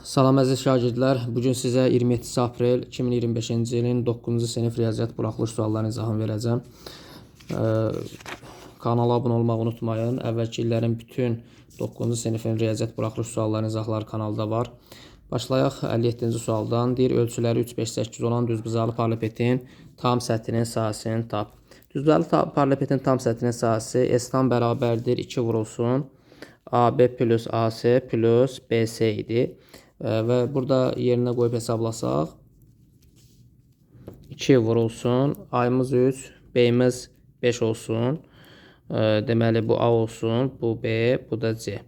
Salam əziz şagirdlər, bugün sizə 27 aprel 2025-ci ilin 9-cu sinif riyaziyyat buraxılış suallarının izahını verəcəm. Kanala abunə olmağı unutmayın. Əvvəlki illərin bütün 9-cu sinifin riyaziyyat buraxılış suallarının izahları kanalda var. Başlayaq 57-ci sualdan. Deyir, ölçüləri 3, 5, 8 olan düzbucaqlı paralelepipedin tam səthinin sahəsini tap. Düzbucaqlı paralelepipedin tam səthinin sahəsi S-dan bərabərdir 2 vurulsun AB plus AC plus BC idi. Və burada yerinə qoyub hesablasaq 2 vurulsun, A'mız 3, B'miz 5 olsun. Deməli bu A olsun, bu B, bu da C.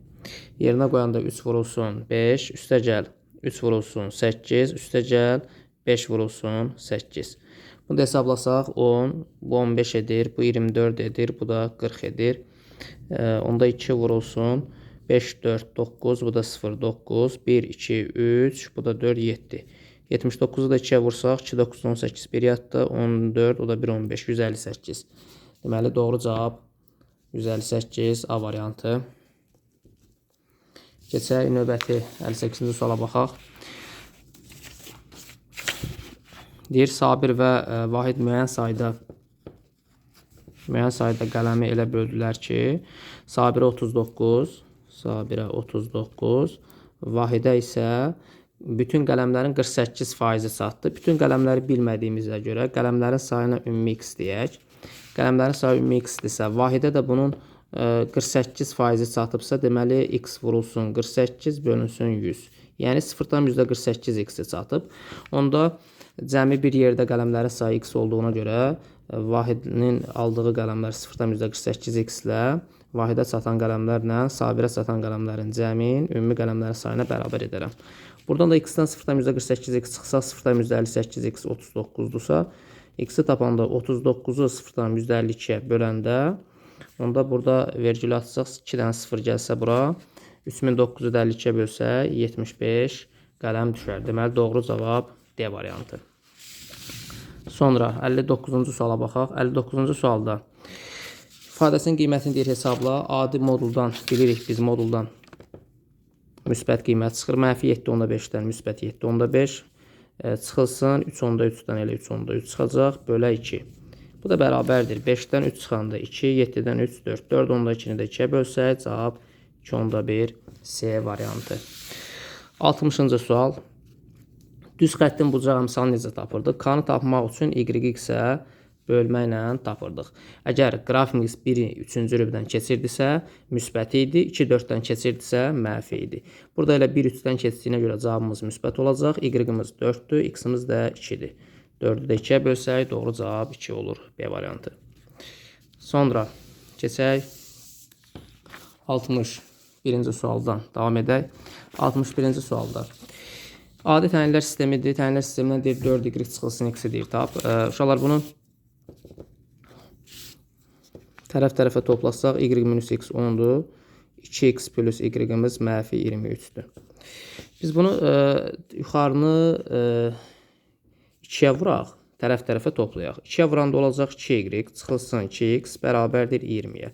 Yerinə qoyanda 3 vurulsun 5, üstə gəl 3 vurulsun 8, üstə gəl 5 vurulsun 8. Bunu da hesablasaq 10, bu 15 edir, bu 24 edir, bu da 40 edir. Onda 2 vurulsun 5, 4, 9, bu da 0, 9, 1, 2, 3, bu da 4, 7. 79'u da 2'ye vursaq, 2, 9, 18, 1 yatdı, 14, o da 1, 15, 158. Deməli, doğru cavab 158, A variantı. Keçək, növbəti 58-ci suala baxaq. Deyir, Sabir və Vahid müəyyən sayda qələmi elə böldülər ki, Sabirə 39, Vahidə isə bütün qələmlərin 48% çatdı. Bütün qələmləri bilmədiyimizə görə qələmlərin sayına ümumi x deyək. Qələmlərin sayı ümumi x-dirsə, Vahidə də bunun 48% çatıbsa, deməli x vurulsun 48 bölünsün 100. Yəni 0-dan %48 x-i çatıb. Onda cəmi bir yerdə qələmlərin sayı x olduğuna görə Vahidin aldığı qələmlər 0-dan %48 x ilə Vahidə çatan qələmlərlə Sabirə çatan qələmlərin cəmin ümumi qələmlərin sayına bərabər edərəm. Buradan da x-dən 0-dan %48 x çıxsa, 0-dan %58 x 39-dursa, x-i tapanda 39-u 0-dan %52-yə böləndə, onda burada vergülü açsaq, 2-dən 0 gəlsə bura, 3900-u da 52-yə bölsək, 75 qələm düşər. Deməli, doğru cavab D variantı. Sonra 59-cu suala baxaq. 59-cu sualda ifadəsinin qiymətini deyir hesabla. Adi moduldan bilirik, biz moduldan müsbət qiymət çıxır. Mənfi 7/5-dən müsbət 7/5 çıxılsın. 3/3-dən elə 3/3 çıxacaq. Bölə 2. Bu da bərabərdir. 5-dən 3 çıxanda 2, 7-dən 3, 4. 4/2-ni də 2-yə bölsək, cavab 2/1 C variantı. 60-cı sual. Düz xəttin bucağı misalını necə tapırdıq? K-nı tapmaq üçün Y-i isə bölməklə tapırdıq. Əgər qrafimiz 1-i 3-cü rübdən keçirdisə, müsbət idi, 2 4-dən keçirdisə, mənfi idi. Burada elə 1 3-dən keçdiyinə görə cavabımız müsbət olacaq. Y-imiz 4-dür, X-imiz də 2-dir. 4-ü də 2-yə bölsək, doğru cavab 2 olur, B variantı. Sonra keçək 61-ci sualdan davam edək. 61-ci sualda adi tənlər sistemidir. Tənlər sistemindən deyir 4y çıxılsın x-i deyir tap. Uşaqlar bunu tərəf-tərəfə toplasaq, y minus x 10-dur. 2x plus y-imiz mənfi 23-dür. Biz bunu yuxarını 2-yə vuraq, tərəf-tərəfə toplayaq. 2-yə vuranda olacaq 2y çıxılsın 2x bərabərdir 20-yə.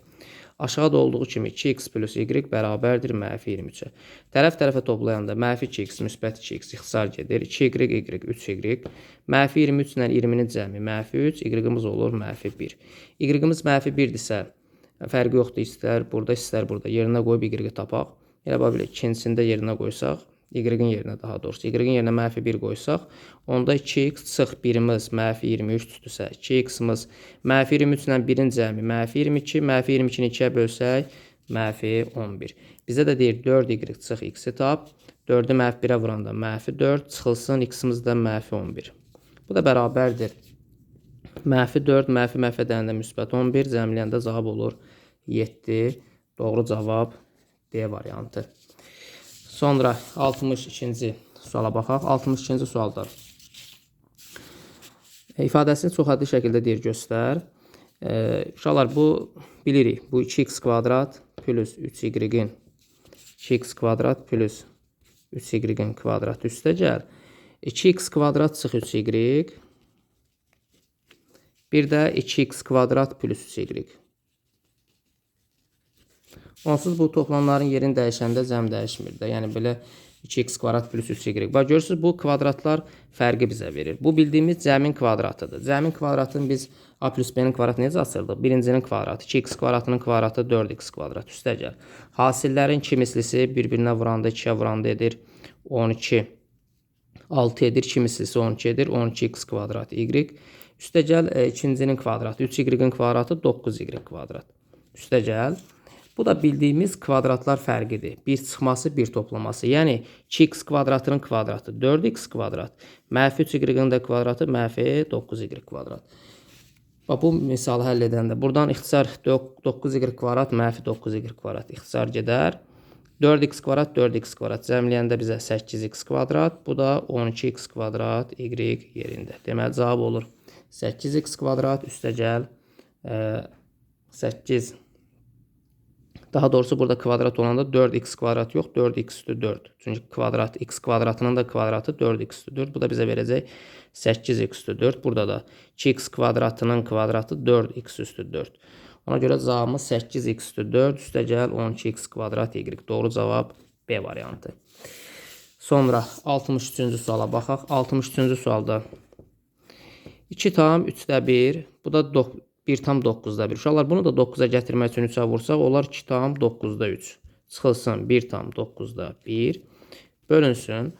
Aşağıda olduğu kimi 2x plus y bərabərdir mənfi 23-ə. Tərəf-tərəfə toplayanda mənfi 2x, müsbət 2x ixtisar gedir. 2y, 3y. Mənfi 23 ilə 20-nin cəmi mənfi 3, y-imiz olur mənfi 1. Y-imiz mənfi 1-dirsə, fərqi yoxdur, istər burada, istər burada. Yerinə qoyub y-i tapaq. Elə belə ikincisində yerinə qoysaq, y-in yerinə daha doğrusu, y-in yerinə mənfi 1 qoysaq, onda 2x çıx 1-imiz mənfi 23 tutdursa, 2x-imiz mənfi 23 ilə 1-in cəmi mənfi 22, mənfi 22-ni 2-yə bölsək, mənfi 11. Bizə də deyir 4y çıx x-i tap, 4-ü mənfi 1-ə vuranda mənfi 4, çıxılsın x-imiz də mənfi 11. Bu da bərabərdir. Mənfi 4, mənfi edəndə müsbət 11, cəmləyəndə cavab olur 7. Doğru cavab D variantı. Sonra 62-ci suala baxaq. 62-ci sualda ifadəsini çox adi şəkildə deyir göstər. Uşaqlar, bu bilirik. Bu 2x kvadrat plus 3y-in 2x kvadrat plus 3y-in kvadrat üstə gəl. 2x kvadrat çıx 3y. Bir də 2x kvadrat plus 3y. Onsuz bu toplamların yerini dəyişəndə cəm dəyişmir də. Yəni belə 2x kvadrat plus 3y. Bax görürsüz bu kvadratlar fərqi bizə verir. Bu bildiyimiz cəmin kvadratıdır. Cəmin kvadratını biz a plus b-nin kvadratını necə açırdıq? Birincinin kvadratı 2x kvadratının kvadratı 4x kvadrat üstə gəl. Hasillərin iki mislisi bir-birinə vuranda 2-yə vuranda edir 12. 6 edir, 2 mislisi 12 edir, 12x kvadrat y. Üstə gəl ikincinin kvadratı 3y-in kvadratı 9y kvadrat. Üstə gəl. Bu da bildiyimiz kvadratlar fərqidir. Bir çıxması, bir toplaması. Yəni 2x kvadratının kvadratı 4x kvadrat. Mənfi 3y-in də kvadratı mənfi 9y kvadrat. Bax, bu misalı həll edəndə buradan ixtisar 9y kvadrat mənfi 9y kvadrat ixtisar gedər. 4x kvadrat 4x kvadrat cəmləyəndə bizə 8x kvadrat. Bu da 12x kvadrat y yerində. Deməli cavab olur 8x kvadrat üstə gəl 8. Daha doğrusu burada kvadrat olanda 4x kvadrat yox, 4x üstü 4. Çünki kvadrat, x kvadratının da kvadratı 4x üstü 4. Bu da bizə verəcək 8x üstü 4. Burada da 2x kvadratının kvadratı 4x üstü 4. Ona görə cavabımız 8x üstü 4 üstə gəl 12x kvadrat y. Doğru cavab B variantı. Sonra 63-cü suala baxaq. 63-cü sualda 2 tam 3də 1. Bu da 1 tam 9'da 1. Uşaqlar bunu da 9'a gətirmək üçün 3'ə vursaq, olar 2 tam 9'da 3. Çıxılsın 1 tam 9'da 1. Bölünsün.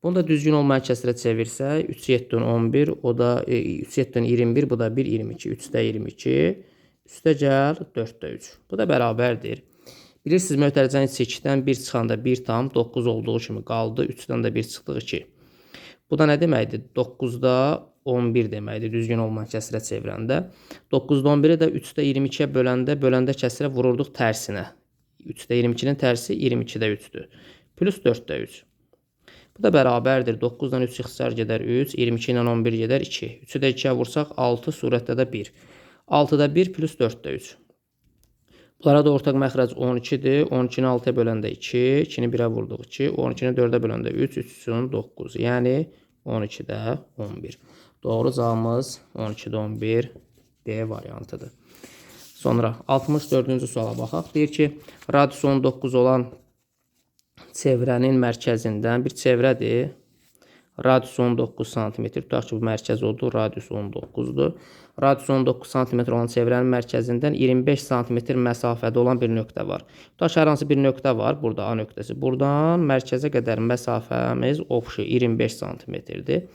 Bunu da düzgün olmayan kəsrə çevirsək, 3 7 11, o da 3 7 21, bu da 1 22. 3'də 22. Üstə gəl 4'də 3. Bu da bərabərdir. Bilirsiniz, mötəricənin içi 2-dən 1 çıxanda 1 tam 9 olduğu kimi qaldı. 3'dən də 1 çıxdı 2. Bu da nə deməkdir? 9'da 11 deməkdir, düzgün olmayan kəsrə çevirəndə. 9'da 11-i də 3'də 22-yə böləndə kəsrə vururduq tərsinə. 3'də 22-nin tərsi 22'də 3'dür. Plus 4'də 3. Bu da bərabərdir. 9'dan 3 ixtisar gedər 3, 22 ilə 11 gedər 2. 3'ü də 2-yə vursaq 6, surətdə də 1. 6'da 1 plus 4'də 3. Bunlara da ortaq məxrəc 12-dir. 12-ni 6-ya böləndə 2, 2-ni 1-ə vurduq 2, 12-ni 4-ə böləndə 3, 3-ün 9. Yəni 12'də 11. Doğru cavabımız 12'də 11 D variantıdır. Sonra 64-cü suala baxaq. Deyir ki, radiusu 19 olan çevrənin mərkəzindən bir çevrədir. Radiusu 19 cm. Tutaq ki, bu mərkəz oldu. Radiusu 19'dur. Radiusu 19 cm olan çevrənin mərkəzindən 25 cm məsafədə olan bir nöqtə var. Tutaq ki, hər hansı bir nöqtə var. Burada A nöqtəsi. Buradan mərkəzə qədər məsafəmiz obşu 25 cm-dir.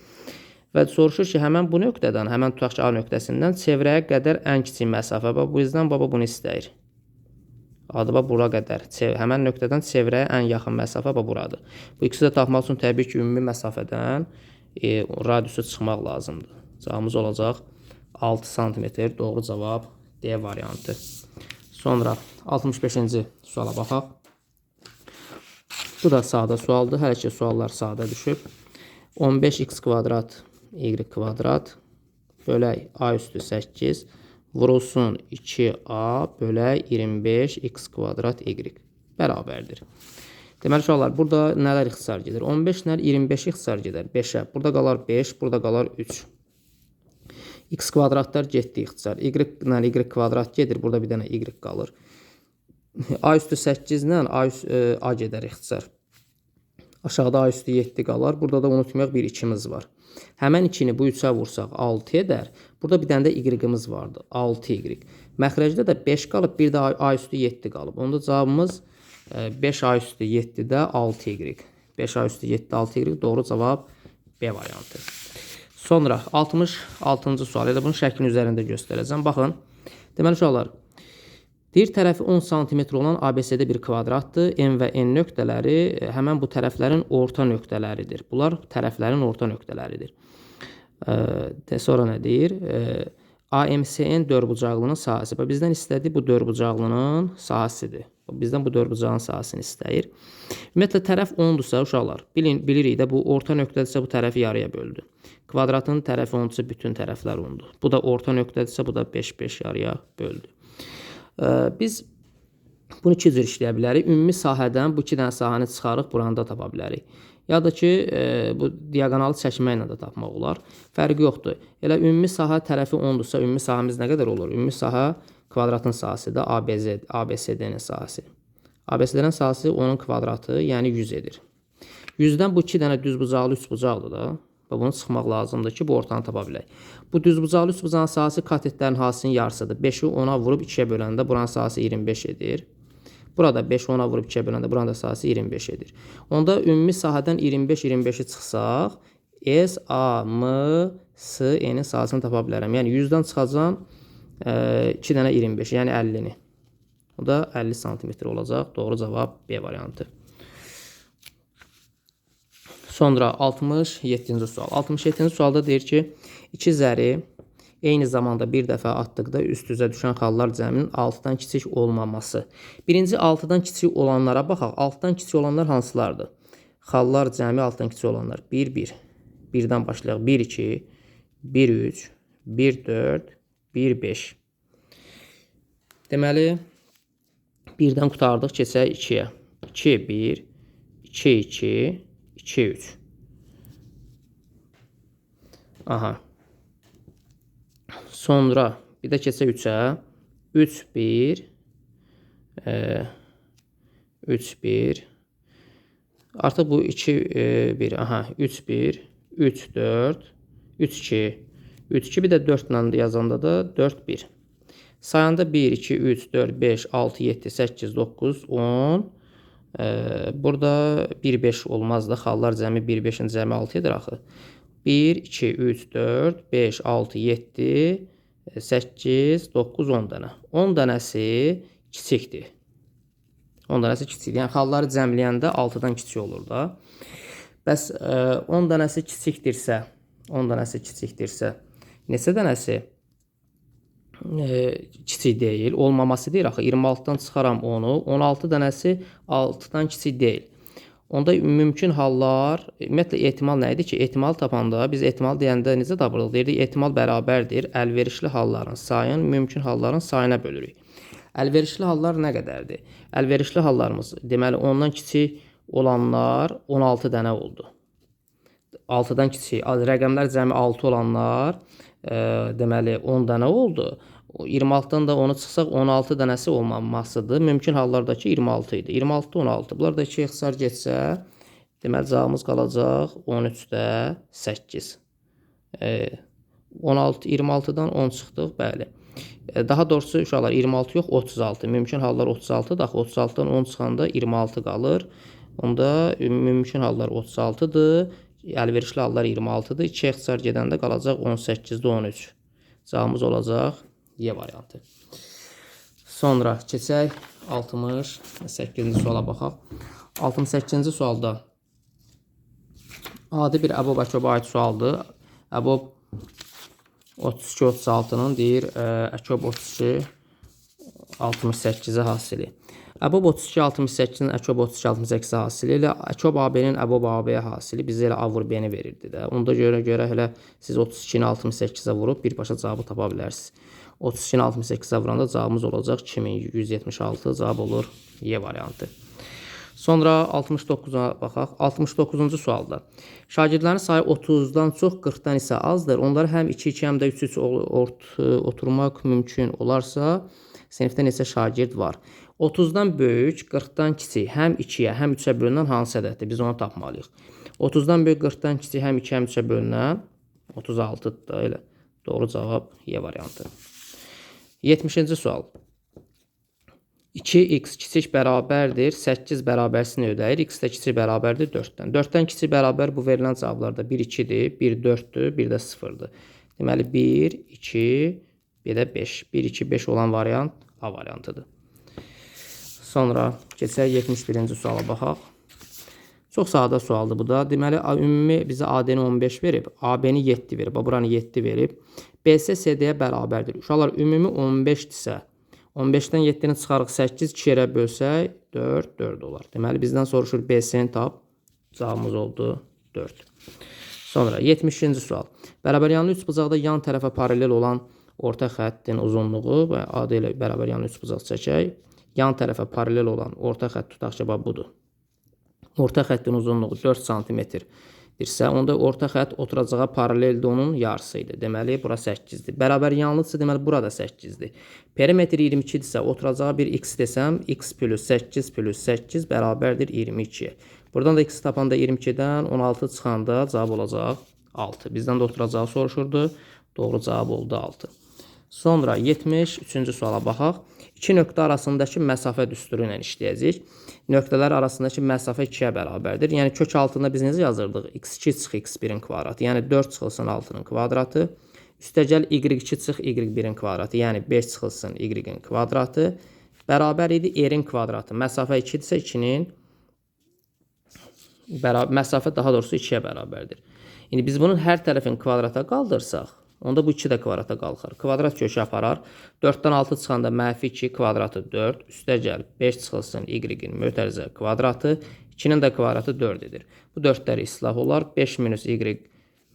Və soruşur ki, həmən bu nöqtədən, həmən tutaq ki, A nöqtəsindən çevrəyə qədər ən kiçik məsafə. Bu yüzdən baba bunu istəyir. Adıba bura qədər. Həmən nöqtədən çevrəyə ən yaxın məsafə buradır. Bu ikisi də tapmaq üçün təbii ki, ümumi məsafədən radiusu çıxmaq lazımdır. Cavabımız olacaq 6 cm. Doğru cavab D variantı. Sonra 65-ci suala baxaq. Bu da sadə sualdır. Hələ ki, suallar sadə düşüb. 15x kvadrat y kvadrat bölək a üstü 8 vurulsun 2a bölək 25x kvadrat y bərabərdir. Deməli uşaqlar, burada nələr ixtisar gedir? 15 nələr 25 ixtisar gedər 5'ə. Burada qalar 5, burada qalar 3. X kvadratlar getdi ixtisar. Y ilə y kvadrat gedir. Burada bir dənə y qalır. A üstü 8 ilə a gedər ixtisar. Aşağıda a üstü 7 qalar. Burada da unutmayaq bir 2'miz var. Həmən 2'ni bu 3'ə vursaq 6 edər. Burada bir dənə də y-imiz vardı. 6y. Məxrəcdə də 5 qalıb. Bir də a üstü 7 qalıb. Onda cavabımız 5a üstü 7-də 6y. 5a üstü 7-də 6y. Doğru cavab B variantı. Sonra 66-cı sual. Elə bunun şəklin üzərində göstərəcəm. Baxın. Deməli uşaqlar. Deyir tərəfi 10 cm olan ABC'də bir kvadratdır. N və N nöqtələri həmən bu tərəflərin orta nöqtələridir. Bunlar tərəflərin orta nöqtələridir. Sonra nə deyir? AMCN dörbucaqlının sahəsi. Bizdən istədiyi bu dörbucaqlının sahəsidir. Bizdən bu dörbucağın sahəsini istəyir. Ümumiyyətlə tərəf 10'dursa uşaqlar, bilirik də bu orta nöqtədirsə bu tərəfi yarıya böldü. Kvadratın tərəfi 10'dursa bütün tərəflər 10'dur. Bu da orta nöqtədirsə bu da 5 yarıya böldü. Biz bunu iki cür işləyə bilərik. Ümumi sahədən bu iki dənə sahəni çıxarıq, buranı da tapa bilərik. Ya da ki, bu diaqonalı çəkməklə də tapmaq olar. Fərqi yoxdur. Elə ümumi sahə tərəfi 10'dursa, ümumi sahəmiz nə qədər olur? Ümumi sahə kvadratın sahəsi də ABCD-nin sahəsi. ABCD'nin sahəsi onun kvadratı, yəni 100 edir. 100-dən bu 2 dənə düzbucaqlı üçbucaqdır da. Və bunu çıxmaq lazımdır ki, bu ortanı tapa bilək. Bu düzbucaqlı üçbucağın sahəsi katetlərin hasisinin yarısıdır. 5-i 10-a vurub 2-yə böləndə buranın sahəsi 25 edir. Burada 5-i 10-a vurub 2-yə böləndə buranın da sahəsi 25 edir. Onda ümumi sahədən 25-25-i çıxsaq, S, A, M, S, N-in sahəsini tapa bilərəm. Yəni 100-dən çıxacam 2 dənə 25, yəni 50-ni. O da 50 cm olacaq. Doğru cavab B variantı. Sonra 67-ci sual. 67-ci sualda deyir ki, 2 zəri eyni zamanda bir dəfə atdıqda üst-üzə düşən xallar cəminin 6-dan kiçik olmaması. Birinci 6-dan kiçik olanlara baxaq. 6-dan kiçik olanlar hansılardır? Xallar cəmi 6-dan kiçik olanlar 1, 1. 1-dən başlayaq. 1, 2, 1, 3, 1, 4, 1, 5. Deməli, 1-dən qutardıq, keçək 2-yə. 2, 1, 2, 2, 2, 3. Aha. Sonra bir də keçək 3-ə. 3, 1, 3, 1. Artıq bu 2, 1. Aha. 3, 1, 3, 4, 3, 2. 3, 2 bir də 4 ilə yazanda da 4, 1. Sayanda 1, 2, 3, 4, 5, 6, 7, 8, 9, 10. Burada 1, 5 olmaz da. Xallar cəmi 1, 5-in cəmi 6 edir axı. 1, 2, 3, 4, 5, 6, 7, 8, 9, 10 dənə. 10 dənəsi kiçikdir. 10 dənəsi kiçikdir. Yəni xalları cəmləyəndə 6-dan kiçik olur da. Bəs 10 dənəsi kiçikdirsə, neçə dənəsi kiçik deyil, olmaması deyil axı. 26-dan çıxaram 10-u, 16 dənəsi 6-dan kiçik deyil. Onda mümkün hallar, ümumiyyətlə ehtimal nə idi ki? Ehtimal tapanda biz ehtimal deyəndə necə tapırıq? Deyirdik, ehtimal bərabərdir əlverişli halların sayın mümkün halların sayına bölürük. Əlverişli hallar nə qədərdir? Əlverişli hallarımız, deməli, ondan kiçik olanlar 16 dənə oldu. 6-dan kiçik, rəqəmlər cəmi 6 olanlar, deməli, 10 dənə oldu. 26-dan da 10-u çıxsaq 16 dənəsi olmamasıdır. Mümkün hallardakı 26 idi. 26-da 16. Bunlar da 2-yə ixtisar getsə, deməli, cavabımız qalacaq 13-də 8. 26-dan 10 çıxdıq, bəli. Daha doğrusu uşaqlar 26 yox, 36. Mümkün hallar 36-dır. 36-dan 10 çıxanda 26 qalır. Onda mümkün hallar 36-dır. Əlverişli hallar 26-dır. 2-yə ixtisar gedəndə qalacaq 18-də 13. Cavabımız olacaq Y variantı. Sonra keçək 68-ci suala baxaq. 68-ci sualda adi bir əbob əkoba aid sualdır. Əbob 32-36-nın deyir əkob 32-68-i hasili. Əbob 32-68-in əkob 32-68-i hasili ilə əkob AB-nin əbob AB-yə hasili bizə elə A vur B-ni verirdi də. Onda görə elə siz 32-ni 68-ə vurub birbaşa cavabı tapa bilərsiniz. 32-ni 68-ə vuranda cavabımız olacaq 2176. Cavab olur Y variantı. Sonra 69-a baxaq. 69-cu sualda. Şagirdlərin sayı 30-dan çox, 40-dan isə azdır. Onları həm 2-2, həm də 3-3 oturmaq mümkün olarsa, sinifdə neçə şagird var? 30-dan böyük, 40-dan kiçik, həm 2-yə, həm 3-ə bölünən hansı ədəddir? Biz onu tapmalıyıq. 30-dan böyük, 40-dan kiçik, həm 2-yə, həm 3-ə bölünən 36-dır da elə. Doğru cavab Y variantı. 70-ci sual. 2x kiçik bərabərdir, 8 bərabərsini ödəyir. X də kiçik bərabərdir 4-dən. 4-dən kiçik bərabər bu verilən cavablarda 1, 2-dir, 1, 4-dür, 1 də 0-dır. Deməli 1, 2, bir də 5. 1, 2, 5 olan variant A variantıdır. Sonra keçək 71-ci suala baxaq. Çox sadə sualdır bu da. Deməli, ümumi bizə AD-ni 15 verib, AB-ni 7 verib, buranı 7 verib. BC CD-yə bərabərdir. Uşaqlar, ümumi 15-dirsə, 15-dən 7-ni çıxarıq 8, 2 yerə bölsək 4, 4 olar. Deməli, bizdən soruşur BC-ni tap. Cavabımız oldu 4. Sonra 70-ci sual. Bərabəryanlı üçbucaqda yan tərəfə paralel olan orta xəttin uzunluğu və AD ilə bərabəryanlı üçbucaq çəkək. Yan tərəfə paralel olan orta xətt tutaq ki, budur. Orta xəttin uzunluğu 4 cm. dirsə, onda orta xətt oturacağa paraleldir, onun yarısı idi. Deməli, bura 8-dir. Bərabər yanlıdırsa, deməli, burada 8-dir. Perimetr 22-dirsə, oturacağa bir x desəm, x plus 8 plus 8 bərabərdir 22. Buradan da x tapanda 22-dən 16 çıxanda cavab olacaq 6. Bizdən də oturacağı soruşurdu. Doğru cavab oldu 6. Sonra 73-cü suala baxaq. İki nöqtə arasındakı məsafə düsturu ilə işləyəcəyik. Nöqtələr arasındakı məsafə 2-yə bərabərdir. Yəni kök altında biz necə yazırdıq? x2 çıx x1-in kvadratı. Yəni 4 çıxılsın 6-nın kvadratı. Üstəgəl y2 çıx y1-in kvadratı. Yəni 5 çıxılsın y-in kvadratı. Bərabər idi r-in kvadratı. Məsafə 2-dirsə 2-nin məsafə daha doğrusu 2-yə bərabərdir. İndi biz bunun hər tərəfini kvadrata qaldırsaq, onda bu 2 də kvadrata qalxar. Kvadrat kökü aparar. 4-dən 6 çıxanda mənfi 2 kvadratı 4. Üstəgəl 5 çıxılsın y-in mötərizə kvadratı. 2-nin də kvadratı 4 edir. Bu 4-ləri islah olar. 5 minus y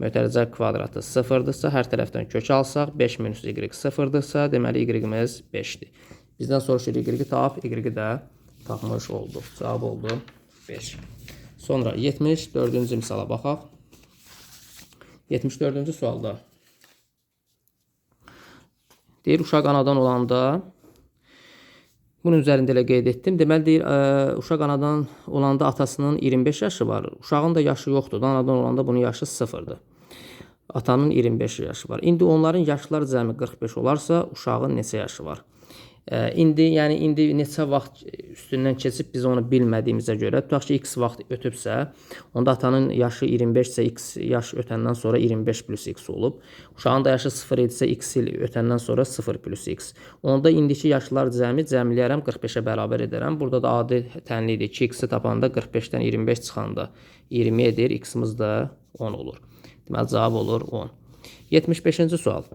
mötərizə kvadratı 0-dırsa, hər tərəfdən kök alsaq, 5 minus y 0-dırsa, deməli y-imiz 5-dir. Bizdən soruşur y-i tap, y-i də tapmış olduq. Cavab oldu 5. Sonra 74-cü misala baxaq. 74-cü sualda deyir, uşaq anadan olanda, bunun üzərində elə qeyd etdim. Deməli, deyir, uşaq anadan olanda atasının 25 yaşı var. Uşağın da yaşı yoxdur. Anadan olanda bunun yaşı 0-dır. Atanın 25 yaşı var. İndi onların yaşları cəmi 45 olarsa, uşağın neçə yaşı var? İndi neçə vaxt üstündən keçib biz onu bilmədiyimizə görə, tutaq ki, x vaxt ötübsə, onda atanın yaşı 25 isə x yaş ötəndən sonra 25 plus x olub. Uşağın da yaşı 0 idisə x il ötəndən sonra 0 plus x. Onda indiki yaşlar cəmləyərəm, 45-ə bərabər edərəm. Burada da adi tənlidir. 2x-i tapanda 45-dən 25 çıxanda 20 edir. X-imiz də 10 olur. Deməli, cavab olur 10. 75-ci sual.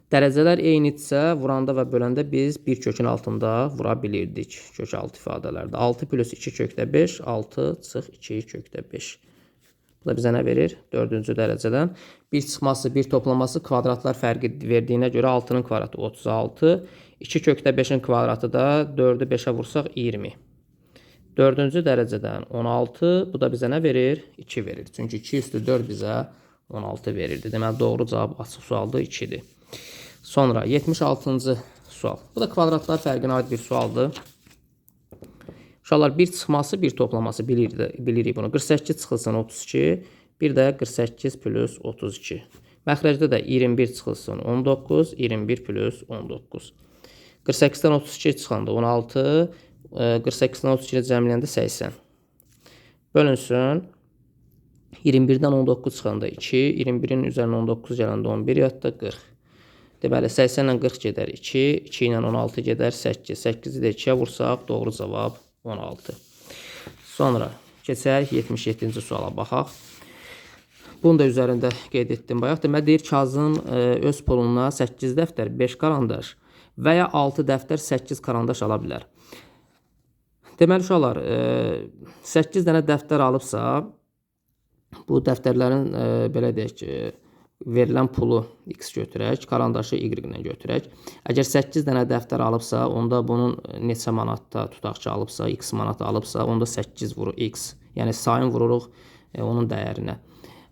Dərəcələr eynidirsə, vuranda və böləndə biz bir kökün altında vura bilirdik. Kök altı ifadələrdə. 6 plus 2 kökdə 5, 6 çıx 2 kökdə 5. Bu da bizə nə verir? 4-cü dərəcədən. Bir çıxması, bir toplaması kvadratlar fərqi verdiyinə görə 6-nın kvadratı 36. 2 kökdə 5-in kvadratı da 4-ü 5-ə vursaq 20. 4-cü dərəcədən 16. Bu da bizə nə verir? 2 verir. Çünki 2 üstü 4 bizə 16 verirdi. Deməli, doğru cavab açıq sualda 2-dir. Sonra 76-cı sual. Bu da kvadratlar fərqinə aid bir sualdır. Uşaqlar, bir çıxması, bir toplaması bilirik bunu. 48 çıxılsın 32, bir də 48 plus 32. Məxrəcdə də 21 çıxılsın 19, 21 plus 19. 48-dən 32 çıxanda 16, 48-dən 32-ni cəmləyəndə 80. Bölünsün. 21-dən 19 çıxanda 2, 21-in üzərinə 19 gələndə 11, hətta 40. Deməli, 80 ilə 40 gedər 2, 2 ilə 16 gedər 8. 8-i də 2-yə vursaq, doğru cavab 16. Sonra keçək 77-ci suala baxaq. Bunu da üzərində qeyd etdim bayaq. Deməli, deyir, Kazım öz puluna 8 dəftər, 5 karandaş və ya 6 dəftər, 8 karandaş ala bilər. Deməli, uşaqlar, 8 dənə dəftər alıbsa, bu dəftərlərin, belə deyək ki, verilən pulu x götürək, karandaşı y ilə götürək. Əgər 8 dənə dəftər alıbsa, onda bunun neçə manatda tutaq ki, alıbsa, x manat alıbsa, onda 8 vurur x. Yəni sayın vururuq onun dəyərinə.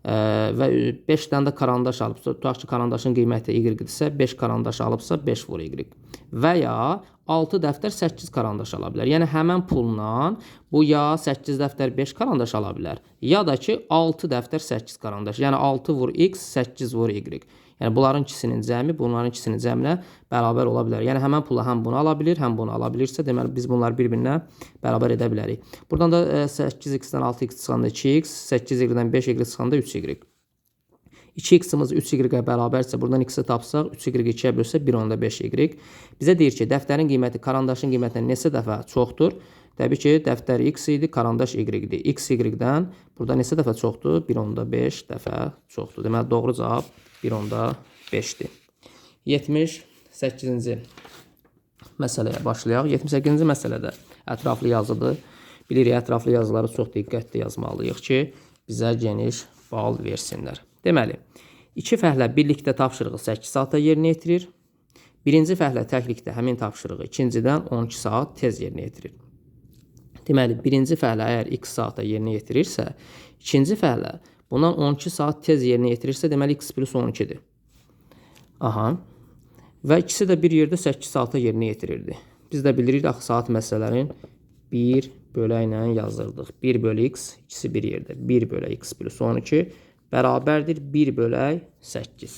Və 5 dənə də karandaş alıbsa, tutaq ki, karandaşın qiyməti y-dirsə, 5 karandaş alıbsa, 5 vur y. Və ya 6 dəftər 8 karandaş ala bilər. Yəni həmən pulla bu ya 8 dəftər 5 karandaş ala bilər, ya da ki 6 dəftər 8 karandaş. Yəni 6 vur x, 8 vur y. Yəni bunların ikisinin cəmi bunların ikisinin cəminə bərabər ola bilər. Yəni həmən pulla həm bunu ala bilir, həm bunu ala bilirsə, deməli biz bunları bir-birinə bərabər edə bilərik. Buradan da 8x-dən 6x çıxanda 2x, 8y-dən 5y çıxanda 3y. 2x-imiz 3y-ə bərabərsə, buradan x-i tapsaq, 3y 2-yə bölsə 1/5y. Bizə deyir ki, dəftərin qiyməti karandaşın qiymətindən neçə dəfə çoxdur? Təbii ki, dəftər x idi, karandaş y-dir. X y-dən burada neçə dəfə çoxdur? 1/5 dəfə çoxdur. Deməli, doğru cavab 1/5-dir. 78-ci məsələyə başlayaq. 78-ci məsələdə ətraflı yazıdır. Bilirik, ətraflı yazıları çox diqqətli yazmalıyıq ki, bizə geniş bal versinlər. Deməli, 2 fəhlə birlikdə tapşırığı 8 saata yerinə yetirir. Birinci fəhlə təklikdə həmin tapşırığı ikincidən 12 saat tez yerinə yetirir. Deməli, birinci fəhlə əgər x saata yerinə yetirirsə, ikinci fəhlə bundan 12 saat tez yerinə yetirirsə, deməli x plus 12-dir. Aha. Və ikisi də bir yerdə 8 saata yerinə yetirirdi. Biz də bilirik, axı saat məsələlərin 1 böləklə yazırdıq. 1 bölü x, ikisi bir yerdə. 1 bölü x plus 12 bərabərdir 1 bölək 8.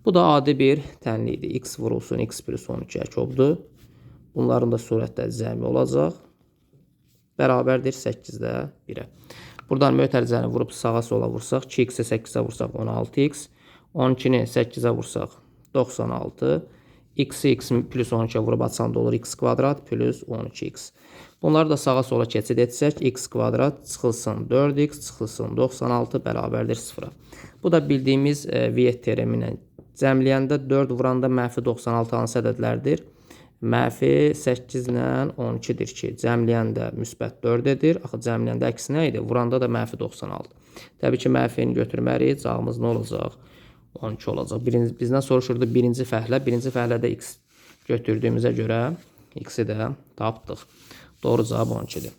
Bu da adi bir tənlikdir. X vurulsun, x plus 12 əkobdur. Bunların da surətləri cəmi olacaq. Bərabərdir 8-də 1-ə. Buradan mötərizəni vurub sağa sola vursaq, 2x-i 8-ə vursaq 16x, 12-ni 8-ə vursaq 96, x-i x plus 12-ə vurub açanda olur x kvadrat plus 12x. Bunları da sağa sola keçid etsək, x kvadrat çıxılsın 4x, çıxılsın 96 bərabərdir 0-a. Bu da bildiyimiz Viet teoremi ilə cəmləyəndə 4 vuranda mənfi 96 hansı ədədlərdir? Mənfi 8 ilə 12-dir ki, cəmləyəndə müsbət 4 edir. Axı cəmləyəndə əksi nə idi? Vuranda da mənfi 96. Təbii ki, mənfini götürməliyik. Cavabımız nə olacaq? 12 olacaq. Bizdən soruşurdu birinci fəhlə. Birinci fəhlədə x götürdüyümüzə görə x-i də tapdıq. Doğru cavab 12-dir.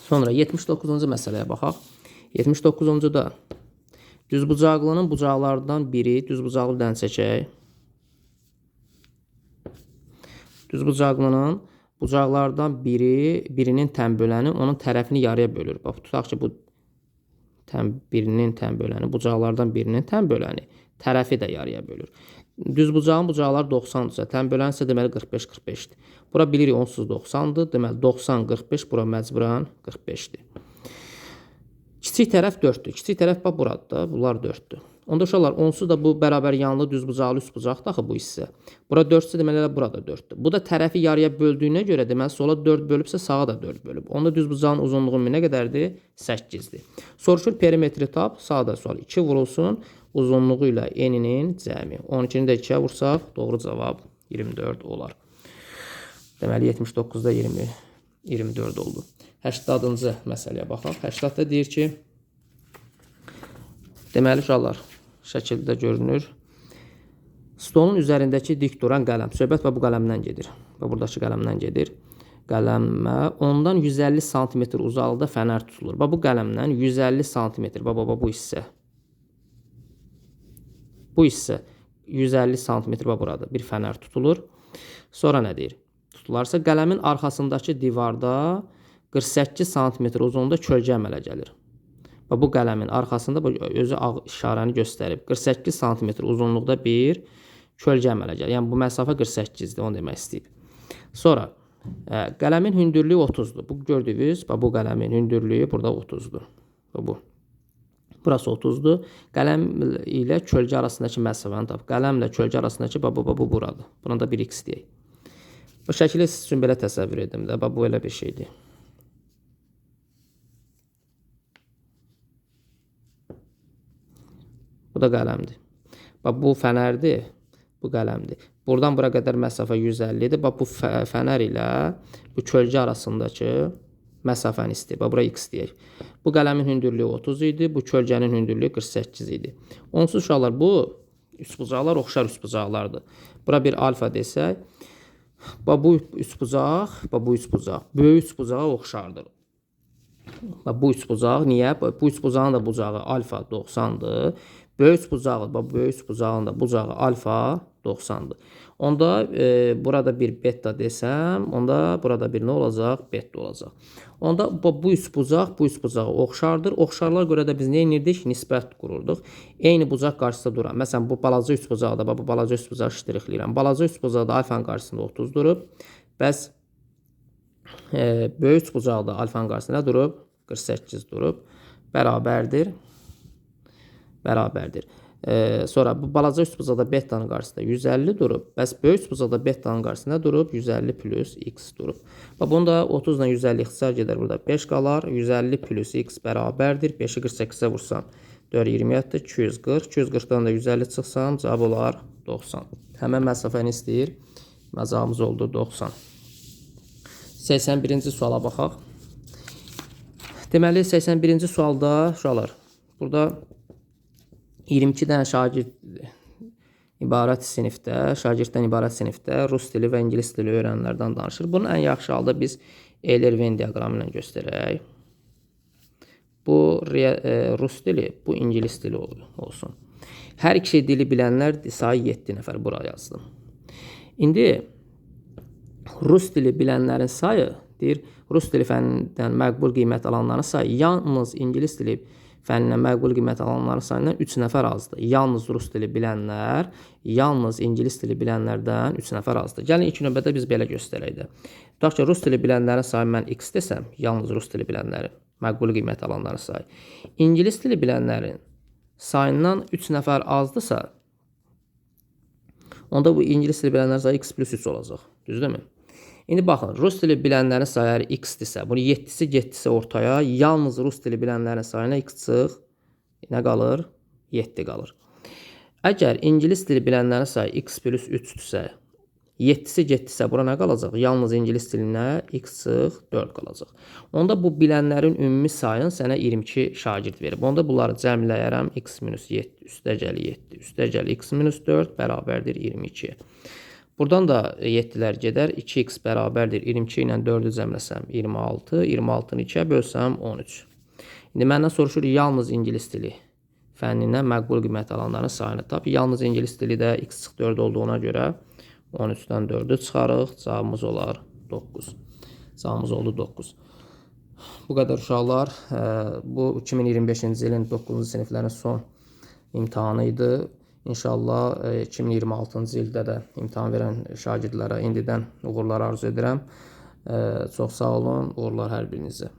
Sonra 79-cu məsələyə baxaq. 79-cu da düzbucaqlının bucaqlardan biri, düzbucaqlı dən çəkək. Düzbucaqlının bucaqlardan birinin tən böləni onun tərəfini yarıya bölür. Bax, tutaq ki, bu birinin tən böləni, bucaqlardan birinin tən böləni tərəfi də yarıya bölür. Düzbucağın bucaqları 90-dırsa, tən böləni isə deməli 45-45-dir. Bura bilirik onsuz 90-dır. Deməli 90-45, bura məcburən 45-dir. Kiçik tərəf 4-dür. Kiçik tərəf bax buradır. Bunlar 4-dür. Onda uşaqlar onsuz da bu bərabər yanlı düzbucaqlı üstbucaqdır axı bu hissə. Bura 4-sə deməli burada 4-dür. Bu da tərəfi yarıya böldüyünə görə deməli sola 4 bölübsə sağa da 4 bölüb. Onda düzbucağın uzunluğu nə qədərdir? 8-dir. Soruşur perimetri tap. Sağda sual 2 vurulsun. Uzunluğu ilə eninin cəmi. 12-ni də 2-yə vursaq doğru cavab 24 olar. Deməli 79-da 24 oldu. 80-cı məsələyə baxaq. 80-da deyir ki, deməli uşaqlar şəkildə görünür. Stolun üzərindəki dik duran qələm. Söhbət bu qələmdən gedir. Və buradakı qələmdən gedir. Qələmə ondan 150 sm uzaqlıqda fənər tutulur. Bu qələmdən 150 sm. Bu hissə. Bu hissə 150 sm burada bir fənər tutulur. Sonra nə deyir? Tutularsa qələmin arxasındakı divarda 48 sm uzunluğunda kölgə əmələ gəlir. Bu qələmin arxasında özü işarəni göstərib. 48 sm uzunluqda bir kölgə əmələ gəlir. Yəni bu məsafə 48-dir, onu demək istəyib. Sonra qələmin hündürlüyü 30-dur. Bu gördüyünüz, bu qələmin hündürlüyü burada 30-dur. Bu. Burası 30-dur. Qələm ilə kölgə arasındakı məsafəni tap. Qələmlə kölgə arasındakı bu buradır. Buna da 1x deyək. Bu şəkili siz üçün belə təsəvvür edim də. Bu elə bir şeydir. Bu da qələmdir. Bu fənərdir, bu qələmdir. Buradan bura qədər məsafə 150-dir. Bu fənər ilə bu kölgə arasındakı məsafəni istəyir. Bura x deyək. Bu qələmin hündürlüyü 30 idi, bu kölgənin hündürlüyü 48 idi. Onsuz uşaqlar, bu üçbucaqlar oxşar üçbucaqlardır. Bura bir alfa desək, bu üçbucaq, bu üçbucaq, böyük üçbucağa oxşardır. Bu üçbucaq, niyə? Bu üçbucağın da bucağı alfa 90-dır. Böyük üçbucağın da bucağı alfa 90-dır. Onda burada bir beta desəm, onda burada bir nə olacaq? Beta olacaq. Onda bu üçbucağa oxşardır. Oxşarlar görə də biz nə edirdik? Nisbət qururduq. Eyni bucaq qarşısında duran. Məsələn, bu balaca üçbucaqda, bu balaca üçbucağı ştrixləyirəm. Balaca üçbucaqda alfanın qarşısında 30 durub. Bəs böyük üçbucaqda alfanın qarşısında durub? 48 durub. Bərabərdir. Sonra bu balaca üçbucaqda betanın qarşısında 150 durub. Bəs böyük üçbucaqda betanın qarşısında durub 150 plus x durub. Bunda 30 ilə 150 ixtisar gedər. Burada 5 qalar. 150 plus x bərabərdir. 5-i 48-ə vursam 4, 27-dir. 240. 240-dan da 150 çıxsam cavab olar 90. Həmən məsafəni istəyir. Cavabımız oldu 90. 81-ci suala baxaq. Deməli 81-ci sualda uşaqlar, burada 22 dənə şagirddən ibarət sinifdə rus dili və ingilis dili öyrənənlərdən danışır. Bunun ən yaxşı halda biz Euler-Venn diaqramı ilə göstərək. Bu rus dili, bu ingilis dili olsun. Hər iki dili bilənlər sayı 7 nəfər bura yazdım. İndi rus dili bilənlərin sayı deyir, rus dili fənnindən məqbul qiymət alanların sayı yalnız ingilis dili fənnindən məqbul qiymət alanların sayından 3 nəfər azdır. Yalnız rus dili bilənlər, yalnız ingilis dili bilənlərdən 3 nəfər azdır. Gəlin ilk növbədə biz belə göstərək də. Tutaq ki, rus dili bilənlərin sayı mən x desəm, yalnız rus dili bilənlərin məqbul qiymət alanların sayı. İngilis dili bilənlərin sayından 3 nəfər azdırsa, onda bu ingilis dili bilənlərin sayı x plus 3 olacaq. Düzdürmü? İndi baxın, rus dili bilənlərin sayı x-dirsə, bunu 7-si getdisə ortaya, yalnız rus dili bilənlərin sayına x çıx, nə qalır? 7 qalır. Əgər ingilis dili bilənlərin sayı x plus 3-dürsə, 7-si getdisə, bura nə qalacaq? Yalnız ingilis dilinə x çıx 4 qalacaq. Onda bu bilənlərin ümumi sayını sənə 22 şagird verib. Onda bunları cəmləyərəm, x minus 7 üstəgəli 7 üstəgəli x minus 4 bərabərdir 22. Buradan da 7'lər gedər. 2x bərabərdir 22 ilə 4'ü cəmləsəm 26. 26-nı 2'yə bölsəm 13. İndi məndən soruşur yalnız ingilis dili fənnindən məqbul qiymət alanların sayını tap. Yalnız ingilis dili də x çıx 4 olduğuna görə 13-dən 4'ü çıxarıq. Cavabımız olar 9. Cavabımız oldu 9. Bu qədər uşaqlar. Bu 2025-ci ilin 9-cu siniflərin son imtahanı idi. İnşallah 2026-cı ildə də imtahan verən şagirdlərə indidən uğurlar arzu edirəm. Çox sağ olun, uğurlar hər birinizə.